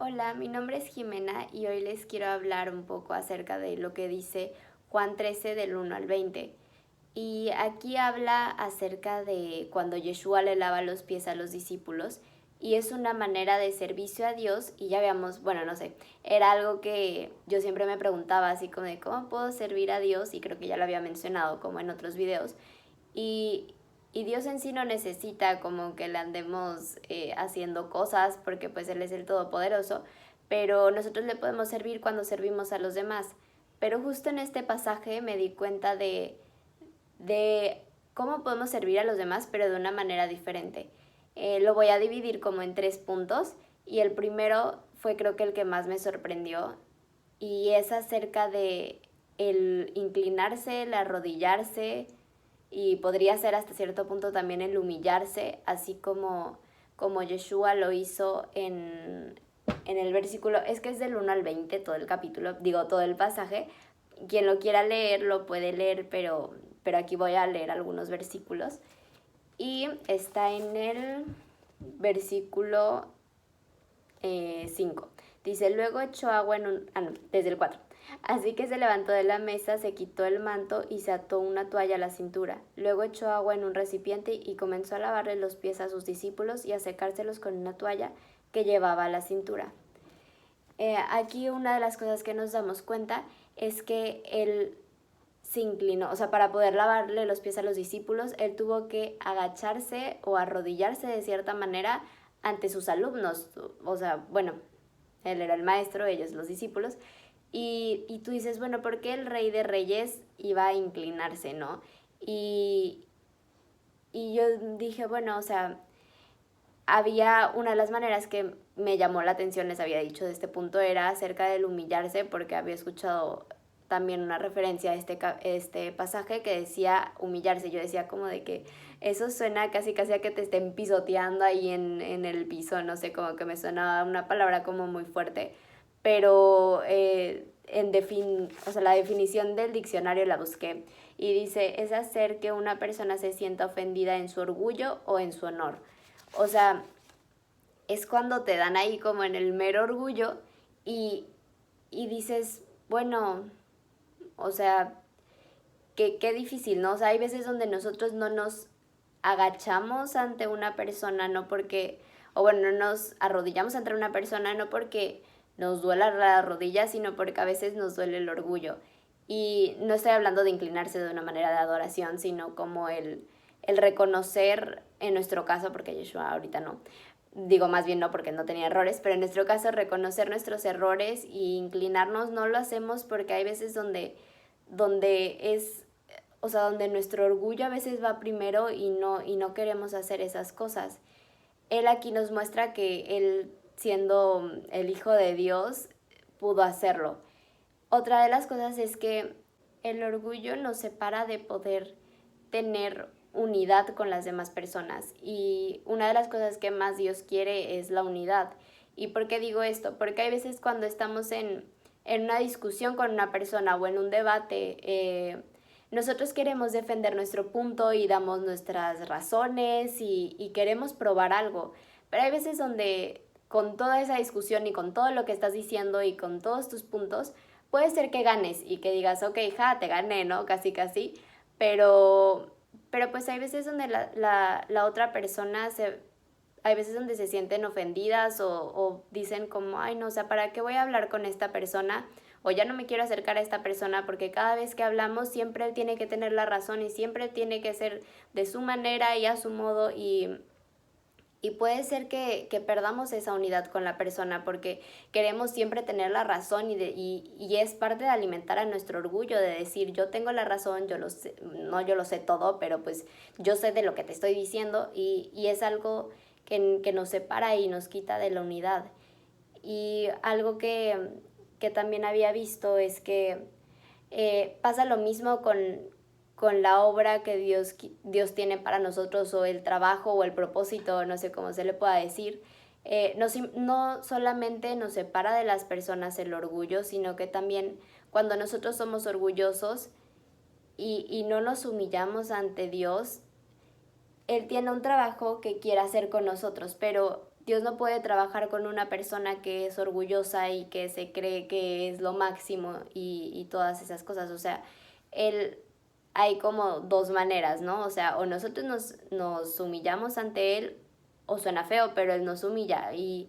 Hola, mi nombre es Jimena y hoy les quiero hablar un poco acerca de lo que dice Juan 13 del 1 al 20. Y aquí habla acerca de cuando Yeshua le lava los pies a los discípulos y es una manera de servicio a Dios y ya veamos, bueno, no sé, era algo que yo siempre me preguntaba así como de cómo puedo servir a Dios y creo que ya lo había mencionado como en otros videos y, y Dios en sí no necesita como que le andemos haciendo cosas porque pues Él es el Todopoderoso, pero nosotros le podemos servir cuando servimos a los demás. Pero justo en este pasaje me di cuenta de cómo podemos servir a los demás, pero de una manera diferente. Lo voy a dividir como en 3 puntos y el primero fue creo que el que más me sorprendió y es acerca de el inclinarse, el arrodillarse y podría ser hasta cierto punto también el humillarse, así como Yeshua lo hizo en el versículo, es que es del 1 al 20 todo el capítulo, digo todo el pasaje, quien lo quiera leer lo puede leer, pero aquí voy a leer algunos versículos. Y está en el versículo 5. Dice, luego echó agua en un... Ah, no, desde el 4. Así que se levantó de la mesa, se quitó el manto y se ató una toalla a la cintura. Luego echó agua en un recipiente y comenzó a lavarle los pies a sus discípulos y a secárselos con una toalla que llevaba a la cintura. Aquí una de las cosas que nos damos cuenta es que él se inclinó, o sea, para poder lavarle los pies a los discípulos, él tuvo que agacharse o arrodillarse de cierta manera ante sus alumnos, o sea, bueno, él era el maestro, ellos los discípulos, y tú dices, bueno, ¿por qué el rey de reyes iba a inclinarse, no? Y, y yo dije, bueno, o sea, había una de las maneras que me llamó la atención, les había dicho de este punto, era acerca del humillarse, porque había escuchado también una referencia a este pasaje que decía humillarse. Yo decía como de que eso suena casi casi a que te estén pisoteando ahí en el piso, no sé, como que me suena una palabra como muy fuerte, pero o sea, la definición del diccionario la busqué y dice, es hacer que una persona se sienta ofendida en su orgullo o en su honor. O sea, es cuando te dan ahí como en el mero orgullo y, y dices, bueno, o sea, qué difícil, ¿no? O sea, hay veces donde nosotros no nos agachamos ante una persona, no porque, o bueno, no nos arrodillamos ante una persona, no porque nos duela la rodilla, sino porque a veces nos duele el orgullo. Y no estoy hablando de inclinarse de una manera de adoración, sino como el reconocer, en nuestro caso, porque Yeshua ahorita no, digo más bien no porque no tenía errores, pero en nuestro caso reconocer nuestros errores y inclinarnos no lo hacemos porque hay veces donde es, o sea, donde nuestro orgullo a veces va primero y no queremos hacer esas cosas. Él aquí nos muestra que él, siendo el Hijo de Dios, pudo hacerlo. Otra de las cosas es que el orgullo nos separa de poder tener unidad con las demás personas y una de las cosas que más Dios quiere es la unidad. ¿Y por qué digo esto? Porque hay veces cuando estamos en una discusión con una persona o en un debate, nosotros queremos defender nuestro punto y damos nuestras razones y queremos probar algo, pero hay veces donde con toda esa discusión y con todo lo que estás diciendo y con todos tus puntos, puede ser que ganes y que digas, ok, ja, te gané, ¿no? Casi, casi, pero pues hay veces donde la otra persona hay veces donde se sienten ofendidas o dicen como, ay no, o sea, ¿para qué voy a hablar con esta persona? O ya no me quiero acercar a esta persona porque cada vez que hablamos siempre él tiene que tener la razón y siempre tiene que ser de su manera y a su modo y puede ser que perdamos esa unidad con la persona porque queremos siempre tener la razón y es parte de alimentar a nuestro orgullo, de decir yo tengo la razón, yo lo sé, no yo lo sé todo, pero pues yo sé de lo que te estoy diciendo y es algo que nos separa y nos quita de la unidad. Y algo que también había visto es que pasa lo mismo con la obra que Dios tiene para nosotros o el trabajo o el propósito, no sé cómo se le pueda decir. No solamente nos separa de las personas el orgullo, sino que también cuando nosotros somos orgullosos y no nos humillamos ante Dios, Él tiene un trabajo que quiere hacer con nosotros, pero Dios no puede trabajar con una persona que es orgullosa y que se cree que es lo máximo y todas esas cosas. O sea, Él, hay como dos maneras, ¿no? O sea, o nosotros nos humillamos ante Él, o suena feo, pero Él nos humilla y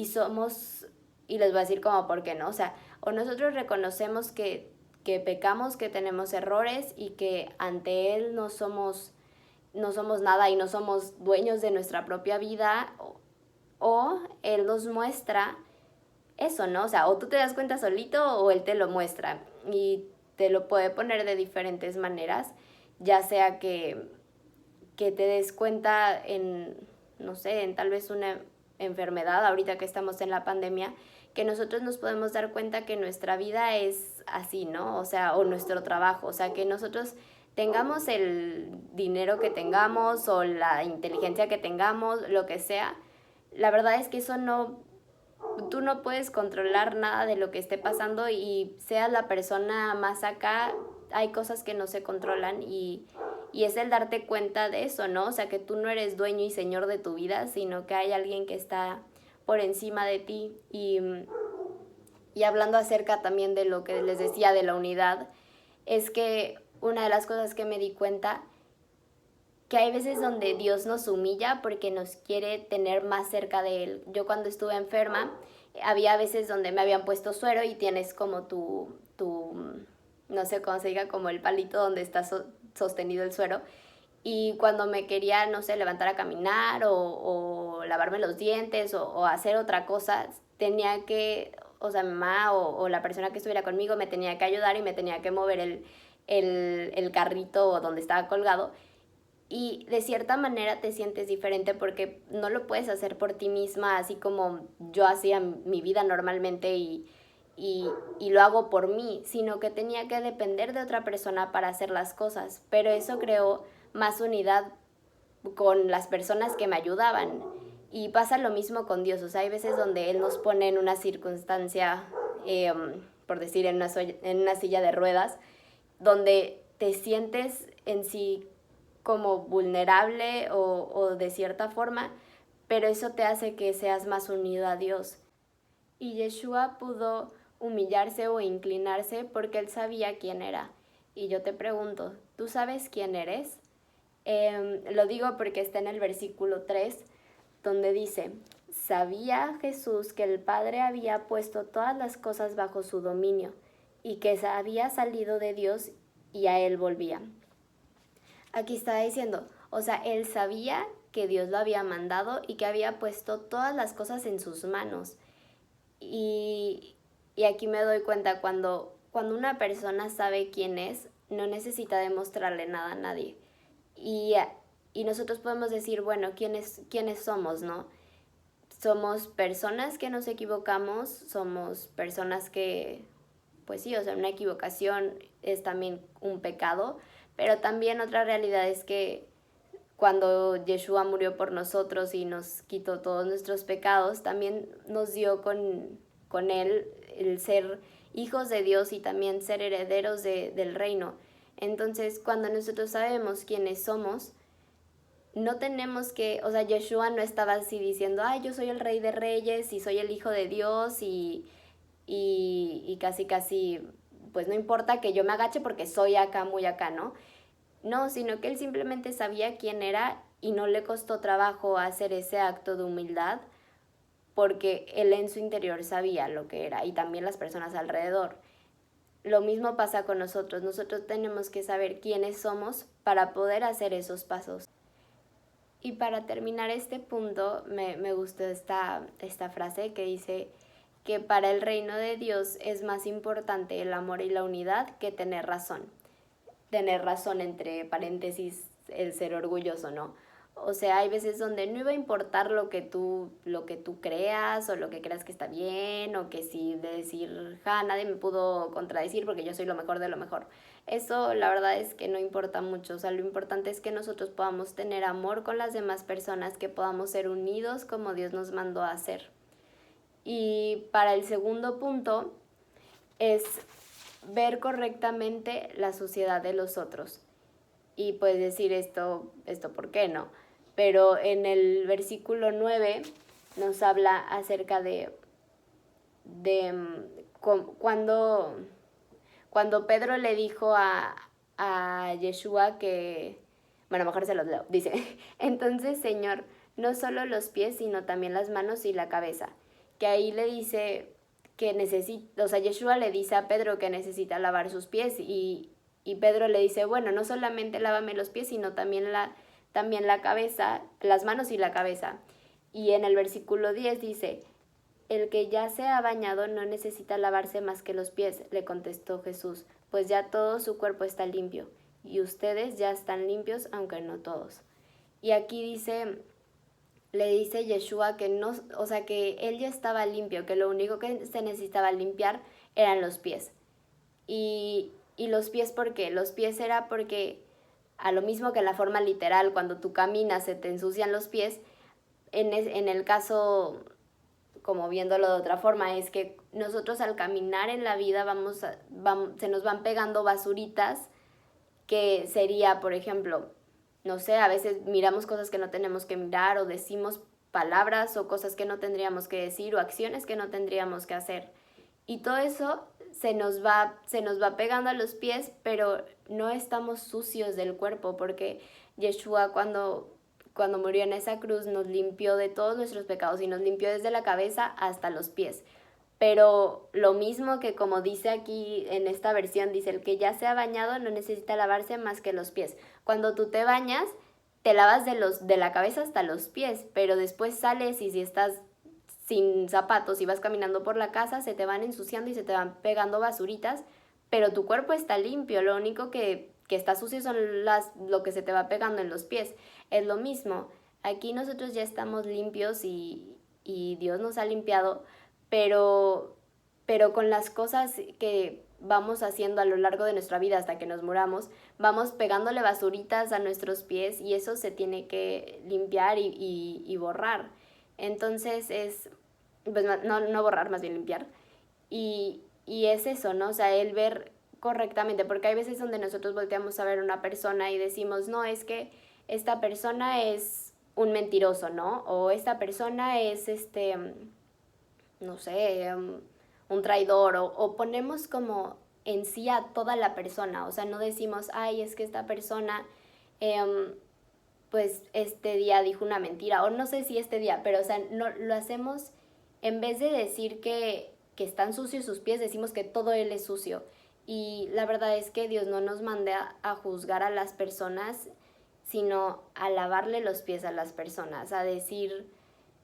somos, y les voy a decir como por qué, ¿no? O sea, o nosotros reconocemos que pecamos, que tenemos errores y que ante Él no somos nada y no somos dueños de nuestra propia vida, o Él nos muestra eso, ¿no? O sea, o tú te das cuenta solito o Él te lo muestra y te lo puede poner de diferentes maneras, ya sea que te des cuenta en, no sé, en tal vez una enfermedad, ahorita que estamos en la pandemia, que nosotros nos podemos dar cuenta que nuestra vida es así, ¿no? O sea, o nuestro trabajo, o sea, que nosotros tengamos el dinero que tengamos o la inteligencia que tengamos, lo que sea, la verdad es que eso no, tú no puedes controlar nada de lo que esté pasando y seas la persona más acá, hay cosas que no se controlan y es el darte cuenta de eso, ¿no? O sea, que tú no eres dueño y señor de tu vida, sino que hay alguien que está por encima de ti y hablando acerca también de lo que les decía de la unidad, es que una de las cosas que me di cuenta que hay veces donde Dios nos humilla porque nos quiere tener más cerca de Él. Yo cuando estuve enferma, había veces donde me habían puesto suero y tienes como no sé cómo se diga, como el palito donde está sostenido el suero. Y cuando me quería, no sé, levantar a caminar o lavarme los dientes o hacer otra cosa, tenía que, o sea, mi mamá o la persona que estuviera conmigo me tenía que ayudar y me tenía que mover el carrito donde estaba colgado y de cierta manera te sientes diferente porque no lo puedes hacer por ti misma, así como yo hacía mi vida normalmente y lo hago por mí, sino que tenía que depender de otra persona para hacer las cosas. Pero eso creó más unidad con las personas que me ayudaban. Y pasa lo mismo con Dios, o sea, hay veces donde Él nos pone en una circunstancia, por decir, en una silla de ruedas, donde te sientes en sí como vulnerable o de cierta forma, pero eso te hace que seas más unido a Dios. Y Yeshua pudo humillarse o inclinarse porque él sabía quién era. Y yo te pregunto, ¿tú sabes quién eres? Lo digo porque está en el versículo 3, donde dice, sabía Jesús que el Padre había puesto todas las cosas bajo su dominio y que había salido de Dios y a él volvía. Aquí está diciendo, o sea, él sabía que Dios lo había mandado y que había puesto todas las cosas en sus manos. Y, y aquí me doy cuenta, cuando una persona sabe quién es, no necesita demostrarle nada a nadie. Y, y nosotros podemos decir, bueno, ¿quiénes somos, no? Somos personas que nos equivocamos, somos personas que, pues sí, o sea, una equivocación es también un pecado, pero también otra realidad es que cuando Yeshua murió por nosotros y nos quitó todos nuestros pecados, también nos dio con él el ser hijos de Dios y también ser herederos del reino. Entonces, cuando nosotros sabemos quiénes somos, no tenemos que, o sea, Yeshua no estaba así diciendo, ay, yo soy el rey de reyes y soy el hijo de Dios y casi, pues no importa que yo me agache porque soy acá, muy acá, ¿no? No, sino que él simplemente sabía quién era y no le costó trabajo hacer ese acto de humildad porque él en su interior sabía lo que era y también las personas alrededor. Lo mismo pasa con nosotros tenemos que saber quiénes somos para poder hacer esos pasos. Y para terminar este punto, me gustó esta frase que dice que para el reino de Dios es más importante el amor y la unidad que tener razón. Tener razón entre paréntesis, el ser orgulloso, ¿no? O sea, hay veces donde no iba a importar lo que tú creas o lo que creas que está bien o que si de decir, nadie me pudo contradecir porque yo soy lo mejor de lo mejor. Eso la verdad es que no importa mucho, o sea, lo importante es que nosotros podamos tener amor con las demás personas, que podamos ser unidos como Dios nos mandó a hacer. Y para el segundo punto es ver correctamente la suciedad de los otros. Y puedes decir esto ¿por qué no? Pero en el versículo 9 nos habla acerca de cuando Pedro le dijo a Yeshua que, bueno, mejor se los leo, dice, entonces Señor, no solo los pies, sino también las manos y la cabeza, que ahí le dice que necesita, o sea, Yeshua le dice a Pedro que necesita lavar sus pies y Pedro le dice, bueno, no solamente lávame los pies, sino también la cabeza, las manos y la cabeza. Y en el versículo 10 dice, el que ya se ha bañado no necesita lavarse más que los pies, le contestó Jesús, pues ya todo su cuerpo está limpio, y ustedes ya están limpios, aunque no todos. Y aquí le dice Yeshua que no, o sea, que él ya estaba limpio, que lo único que se necesitaba limpiar eran los pies. Y los pies, ¿por qué? Los pies era porque, a lo mismo que en la forma literal, cuando tú caminas se te ensucian los pies, en el caso, como viéndolo de otra forma, es que nosotros al caminar en la vida se nos van pegando basuritas, que sería, por ejemplo, no sé, a veces miramos cosas que no tenemos que mirar o decimos palabras o cosas que no tendríamos que decir o acciones que no tendríamos que hacer. Y todo eso se nos va pegando a los pies, pero no estamos sucios del cuerpo, porque Yeshua cuando murió en esa cruz nos limpió de todos nuestros pecados y nos limpió desde la cabeza hasta los pies. Pero lo mismo que como dice aquí en esta versión, dice, el que ya se ha bañado no necesita lavarse más que los pies. Cuando tú te bañas, te lavas de la cabeza hasta los pies, pero después sales y si estás sin zapatos y vas caminando por la casa, se te van ensuciando y se te van pegando basuritas, pero tu cuerpo está limpio, lo único que está sucio son lo que se te va pegando en los pies. Es lo mismo, aquí nosotros ya estamos limpios y Dios nos ha limpiado, pero con las cosas que vamos haciendo a lo largo de nuestra vida hasta que nos muramos, vamos pegándole basuritas a nuestros pies y eso se tiene que limpiar y borrar. Entonces pues no borrar, más bien limpiar. Y es eso, ¿no? O sea, el ver correctamente, porque hay veces donde nosotros volteamos a ver a una persona y decimos, no, es que esta persona es un mentiroso, ¿no? O esta persona es, no sé, un traidor, o ponemos como en sí a toda la persona, o sea, no decimos, ay, es que esta persona, pues este día dijo una mentira, o no sé si este día, pero o sea, no, lo hacemos, en vez de decir que están sucios sus pies, decimos que todo él es sucio. Y la verdad es que Dios no nos manda a juzgar a las personas, sino a lavarle los pies a las personas, a decir,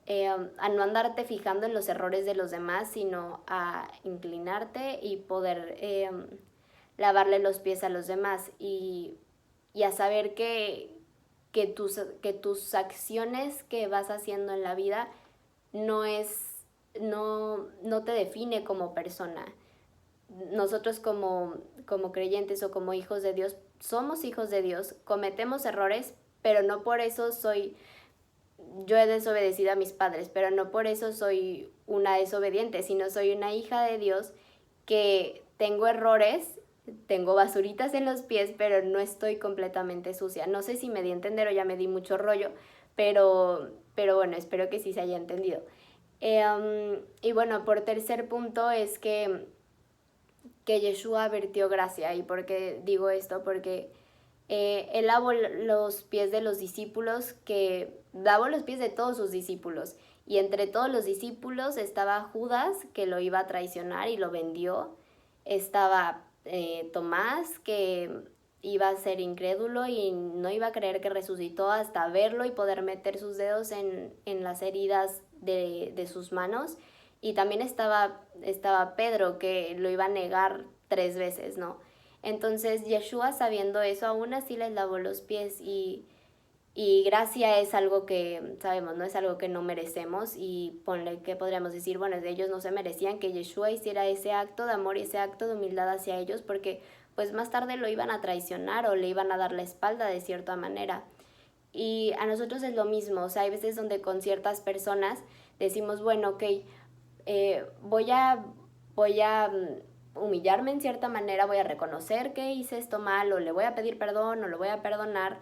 a no andarte fijando en los errores de los demás, sino a inclinarte y poder lavarle los pies a los demás y a saber que tus acciones que vas haciendo en la vida no te define como persona. Nosotros como creyentes o como hijos de Dios, somos hijos de Dios, cometemos errores, pero no por eso yo he desobedecido a mis padres, pero no por eso soy una desobediente, sino soy una hija de Dios que tengo errores, tengo basuritas en los pies, pero no estoy completamente sucia. No sé si me di a entender o ya me di mucho rollo, pero bueno, espero que sí se haya entendido. Y bueno, por tercer punto es que Yeshua vertió gracia. ¿Y por qué digo esto? Porque él lavó los pies de los discípulos, que lavó los pies de todos sus discípulos. Y entre todos los discípulos estaba Judas, que lo iba a traicionar y lo vendió. Estaba Tomás, que iba a ser incrédulo y no iba a creer que resucitó hasta verlo y poder meter sus dedos en las heridas de sus manos. Y también estaba Pedro, que lo iba a negar 3 veces, ¿no? Entonces Yeshua, sabiendo eso, aún así les lavó los pies y gracia es algo que sabemos, no es algo que no merecemos, y ponle que podríamos decir, bueno, ellos no se merecían que Yeshua hiciera ese acto de amor y ese acto de humildad hacia ellos, porque pues más tarde lo iban a traicionar o le iban a dar la espalda de cierta manera. Y a nosotros es lo mismo, o sea, hay veces donde con ciertas personas decimos, bueno, ok, voy a humillarme en cierta manera, voy a reconocer que hice esto mal, o le voy a pedir perdón, o lo voy a perdonar.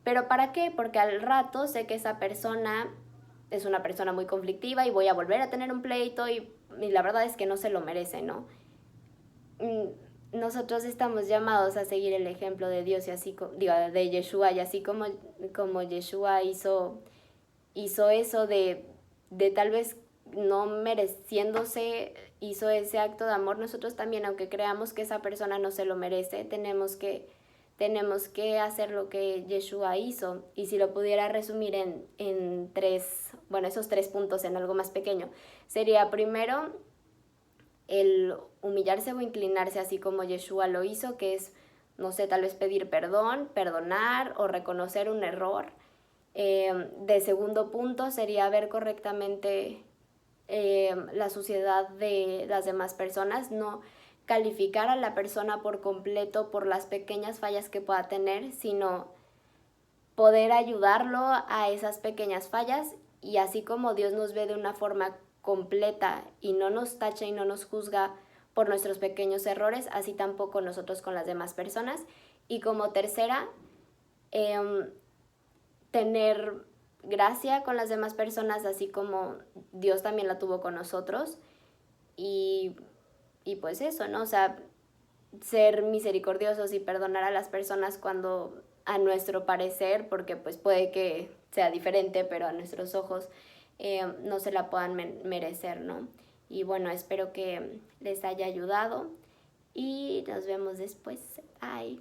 ¿Pero para qué? Porque al rato sé que esa persona es una persona muy conflictiva y voy a volver a tener un pleito y la verdad es que no se lo merece, ¿no? Nosotros estamos llamados a seguir el ejemplo de Dios y así, digo, de Yeshua, y así como Yeshua hizo eso de tal vez no mereciéndose, hizo ese acto de amor, nosotros también, aunque creamos que esa persona no se lo merece, tenemos que hacer lo que Yeshua hizo. Y si lo pudiera resumir en tres, bueno, esos 3 puntos en algo más pequeño, sería primero el humillarse o inclinarse así como Yeshua lo hizo, que es, no sé, tal vez pedir perdón, perdonar o reconocer un error. De segundo punto sería ver correctamente la suciedad de las demás personas, no calificar a la persona por completo por las pequeñas fallas que pueda tener, sino poder ayudarlo a esas pequeñas fallas, y así como Dios nos ve de una forma completa y no nos tacha y no nos juzga por nuestros pequeños errores, así tampoco nosotros con las demás personas. Y como tercera, tener gracia con las demás personas, así como Dios también la tuvo con nosotros. Y pues eso, ¿no? O sea, ser misericordiosos y perdonar a las personas cuando a nuestro parecer, porque pues puede que sea diferente, pero a nuestros ojos no se la puedan merecer, ¿no? Y bueno, espero que les haya ayudado y nos vemos después. Bye.